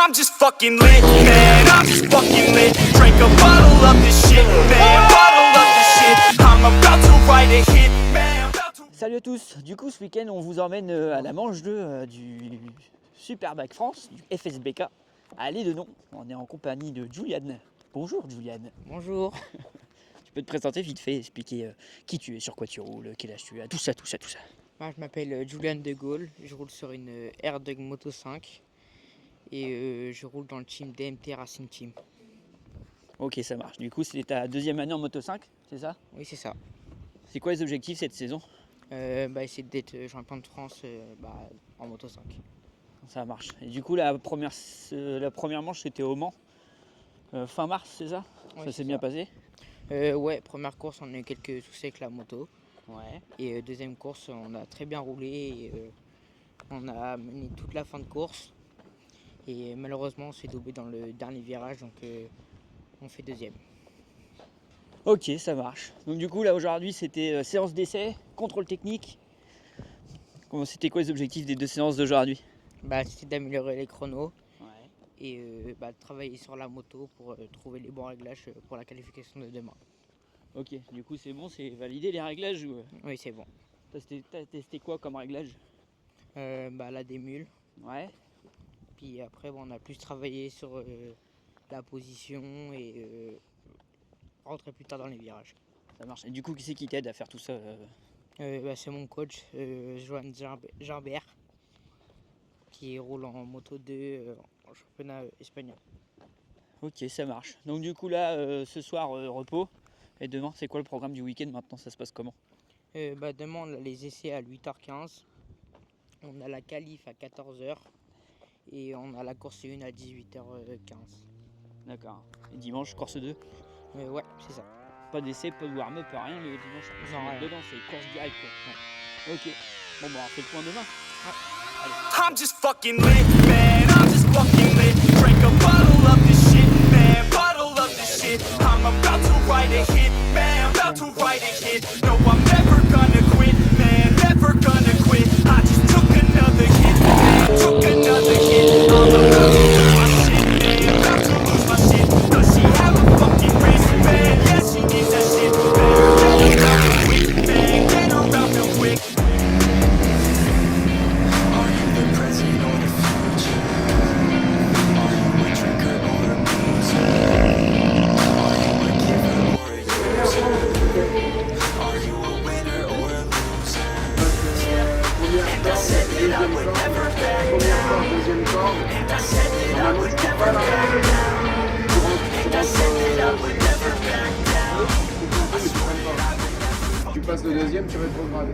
I'm just fucking lit, man, I'm just fucking lit. Drink a bottle of this shit, man, bottle of this shit. I'm about to write a hit, man, I'm about to... Salut à tous, du coup ce week-end on vous emmène à la manche 2 du Superbike France, du FSBK, à Lédenon. On est en compagnie de Julian. Bonjour Julian. Bonjour. Tu peux te présenter vite fait, expliquer qui tu es, sur quoi tu roules, quel âge tu as, tout ça. Moi, je m'appelle Julian de Gaulle, je roule sur une AirDog Moto 5 et je roule dans le team DMT Racing Team. Ok, ça marche. Du coup c'est ta deuxième année en Moto 5, c'est ça? Oui, c'est ça. C'est quoi les objectifs cette saison? Essayer d'être champion de France en Moto 5. Ça marche. Et du coup la première manche c'était au Mans, fin mars, c'est ça? Oui, ça c'est s'est bien passé? Ouais, première course, on a eu quelques soucis avec la moto. Ouais. Et deuxième course, on a très bien roulé. Et, on a mené toute la fin de course. Et malheureusement, on s'est doublé dans le dernier virage, donc on fait deuxième. Ok, ça marche. Donc du coup là aujourd'hui c'était séance d'essai, contrôle technique. C'était quoi les objectifs des deux séances d'aujourd'hui? C'était d'améliorer les chronos. Ouais. Et de travailler sur la moto pour trouver les bons réglages pour la qualification de demain. Ok, du coup c'est bon, c'est validé les réglages ou... Oui, c'est bon. T'as testé quoi comme réglage? La démule. Ouais. Puis après, on a plus travaillé sur la position et rentrer plus tard dans les virages. Ça marche. Et du coup, qui c'est qui t'aide à faire tout ça? C'est mon coach, Johan Gerbert, qui roule en Moto 2 en championnat espagnol. Ok, ça marche. Donc du coup là, ce soir, repos. Et demain, c'est quoi le programme du week-end maintenant? Ça se passe comment? Demain, on a les essais à 8h15. On a la qualif à 14h. Et on a la course 1 à 18h15. D'accord. Et dimanche, course 2? Ouais, c'est ça. Pas d'essai, pas de warm-up, rien le dimanche? Non, rien. Dedans, c'est course directe quoi. Ouais. Ok. Bon, on fait le point demain. I'm just fucking lit, man, I'm just fucking lit. Drink a bottle of this shit, man, bottle of this shit. I'm about to write a hit, man, about to write a hit. No, I'm never gonna quit, man, never gonna quit. I just took another hit, man, took another hit. I'm about to lose my shit, man, about to lose my shit. Does she have a fucking wrist, man? Yeah, she needs that shit, man. Get her out real quick, man, get her out real quick. Tu passes le deuxième, tu vas être regradé.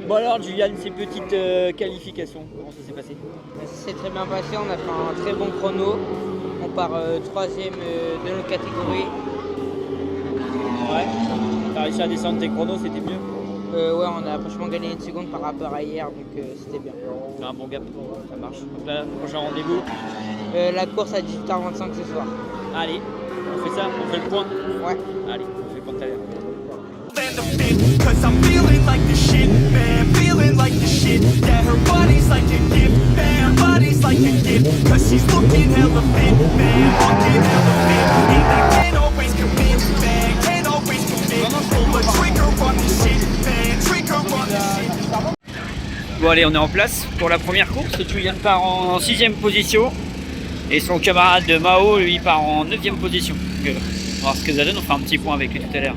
Bon alors Julian, ces petites qualifications, comment ça s'est passé? Ça s'est très bien passé, on a fait un très bon chrono. On part troisième de notre catégorie. Ouais. T'as réussi à descendre tes chronos, c'était mieux? Ouais, on a franchement gagné une seconde par rapport à hier, donc c'était bien. C'est un bon gap, ça marche. Donc là, prochain rendez-vous. La course à 18h25 ce soir. Allez, on fait ça, on fait le point. Ouais. Allez, on fait le point tout à l'heure. Land of fit, cause I'm feeling like the shit, man, feeling like the shit. Yeah, her body's like a gift, man, body's like a gift. Cause she's looking hella fit, man, looking hella fit. And I can't always commit, man, can't always commit. Pull a trigger on this shit, man, trigger on this shit. Bon allez, on est en place pour la première course. Julian part en 6ème position. Et son camarade de Mao, lui, part en 9ème position. Donc, on va voir ce que ça donne, on fera un petit point avec lui tout à l'heure.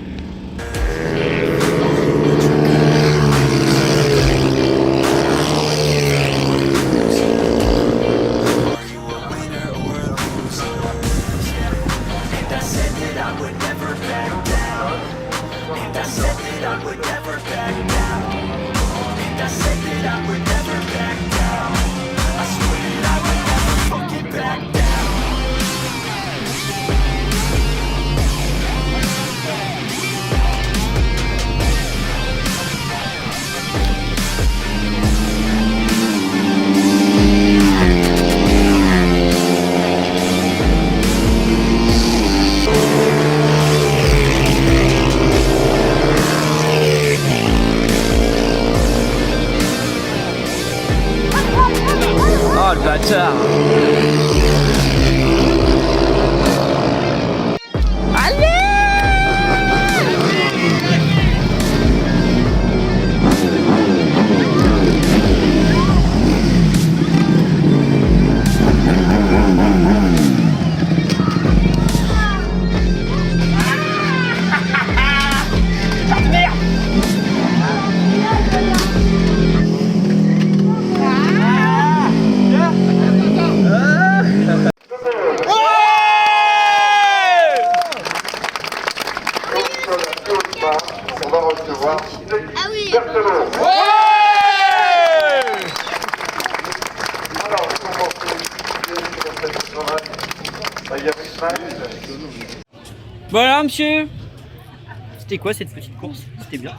Oh le bâtard. Voilà, monsieur. C'était quoi cette petite course? C'était bien.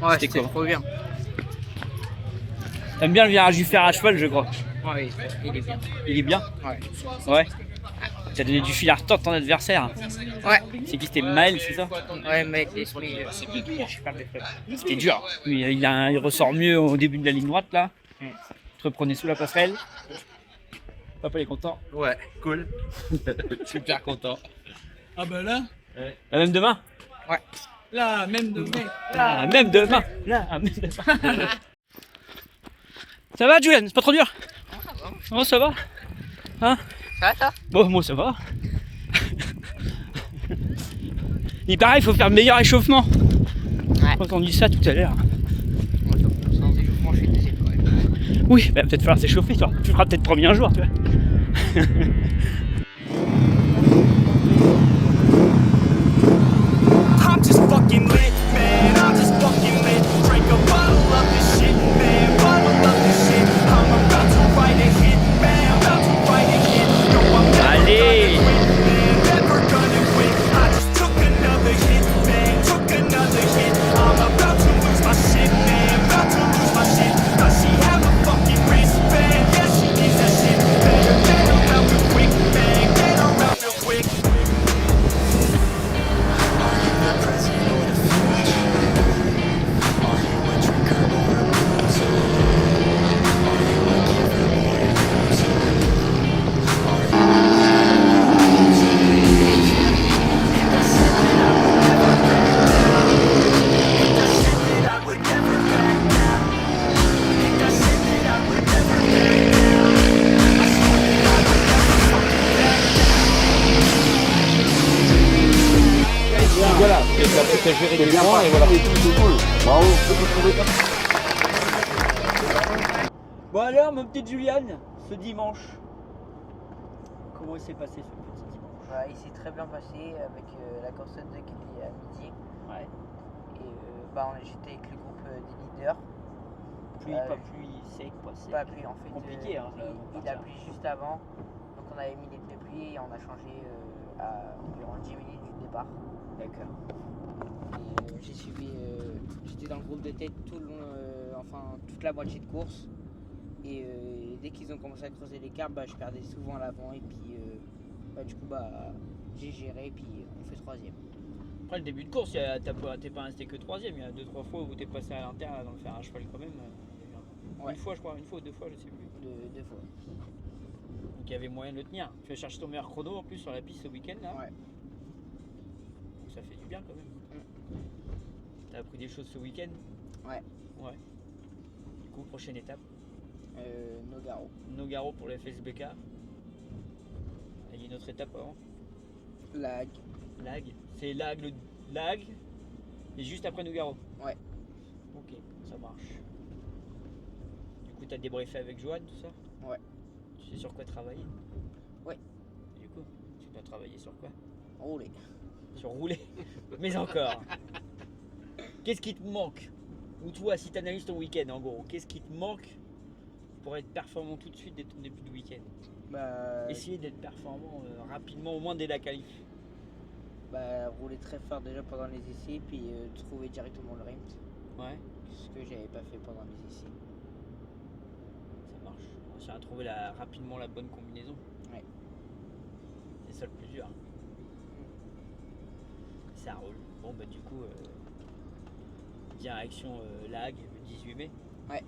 Ouais, C'était c'était quoi trop bien. T'aimes bien le virage du fer à cheval, je crois. Ouais, il est bien. Il est bien. Ouais. Ouais. T'as donné du fil à retordre ton adversaire. Ouais. C'est qui? C'était Maël, c'est ça? Ouais, mec, l'esprit, je parle des fleurs. C'était dur. Mais il ressort mieux au début de la ligne droite là. Tu te reprenais sous la passerelle. Papa il est content. Ouais, cool. Super content. Ah bah là, La même demain. là, même demain. La même demain. La même demain. Ça va, Julian? C'est pas trop dur? Oh, ça va? Hein? Ça va, ça? Bon, moi ça va. Il paraît, il faut faire le meilleur échauffement. Ouais. Quand on dit ça tout à l'heure. Sans échauffement, je suis deuxième quand même. Oui, bah, peut-être falloir s'échauffer, toi. Tu feras peut-être premier un jour, tu vois. I'm just fucking lit, man. I'm just fucking lit. Drink a bottle of this shit, man. Bottle of this shit. I'm about to write a hit, man. About to write a hit. No, I'm never Allez. gonna quit, man. Never gonna quit. I just took another hit, man. Took another hit. I'm about to lose my shit, man. About to lose my shit. Does she have a fucking wristband? Yeah, she needs that shit. Better get her out real quick, man. Get her out real quick. Voilà, et ça peut gérer des points et voilà. Bravo. Bon alors, mon petit Julian, ce dimanche, comment il s'est passé ce petit dimanche? Ouais, il s'est très bien passé avec la course 2 qui était à midi. Ouais. Et j'étais avec le groupe des leaders. Pluie, pas pluie, sec, pas sec. Pas pluie en fait. Compliqué, hein, Il a plu juste avant. Donc on avait mis les pneus pluie et on a changé à environ 10 minutes du départ. D'accord. Et j'ai suivi, j'étais dans le groupe de tête tout le long, toute la moitié de course. Et dès qu'ils ont commencé à creuser l'écart, je perdais souvent à l'avant. Et puis j'ai géré et puis on fait troisième. Après le début de course, t'es pas resté que troisième. Il y a 2-3 fois où t'es passé à l'inter dans le fer à cheval quand même. Ouais. Une fois, je crois, une fois ou deux fois, je sais plus. Deux fois. Donc il y avait moyen de le tenir. Tu vas chercher ton meilleur chrono en plus sur la piste ce week-end là. Ouais. Donc ça fait du bien quand même. T'as appris des choses ce week-end? Ouais. Ouais. Du coup, prochaine étape. Nogaro. Nogaro pour le FSBK. Il y a une autre étape avant. Lag. Lag. C'est Lag, le Lag. Et juste après Nogaro. Ouais. Ok, ça marche. Du coup, t'as débriefé avec Johan, tout ça? Ouais. Tu sais sur quoi travailler? Ouais. Et du coup, tu dois travailler sur quoi? Rouler. Sur rouler. Mais encore. Qu'est-ce qui te manque? Ou toi, si tu analyses ton week-end en gros, qu'est-ce qui te manque pour être performant tout de suite dès ton début de week-end? Essayer d'être performant rapidement, au moins dès la qualif. Rouler très fort déjà pendant les essais, puis trouver directement le rythme. Ouais. Ce que j'avais pas fait pendant les essais. Ça marche. On essaie à trouver rapidement la bonne combinaison. Ouais. C'est ça le plus dur. Ça roule. Bon du coup, direction Lag le 18 mai. Ouais.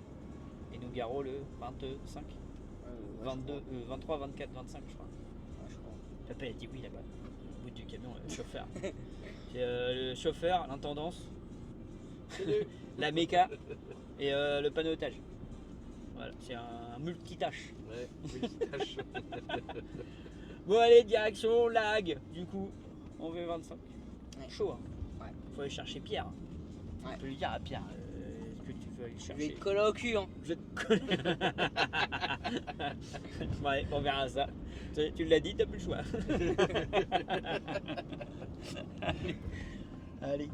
Et Nogaro le 25. 23, 24, 25 je crois. Ouais, je crois. Papa a dit oui là-bas. Au bout du camion, le chauffeur. C'est le chauffeur, l'intendance, la méca et le panotage. Voilà, c'est un multitâche. Ouais, multitâche. Bon allez, direction Lag, du coup, on V25. Ouais. Chaud, hein. Ouais. Faut aller chercher Pierre. Ouais. On peut lui dire à Pierre, est-ce que tu veux aller Je chercher? vais te coller au cul, hein. Je te colle. Ouais, on verra ça. Tu l'as dit, t'as plus le choix. Allez.